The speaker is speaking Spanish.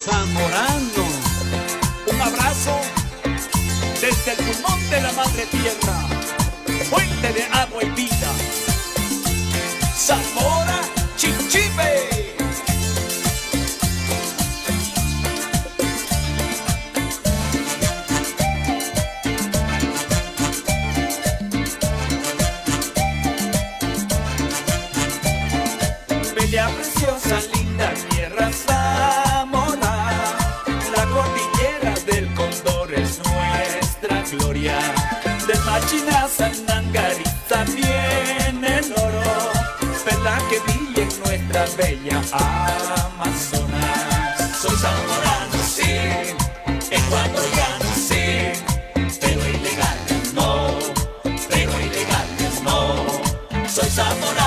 Zamorano. Un abrazo desde el pulmón de la madre tierra, fuente de agua y vida, Zamora Chinchipe. Bella, preciosa, linda tierra Zamora, la cordillera del Cóndor es nuestra gloria. Del Machinaza, Nangarita viene el oro, perla que brilla en nuestra bella Amazonas. Soy zamorano, sí, ecuatoriano, sí, pero ilegal no, pero ilegal no. Soy zamorano.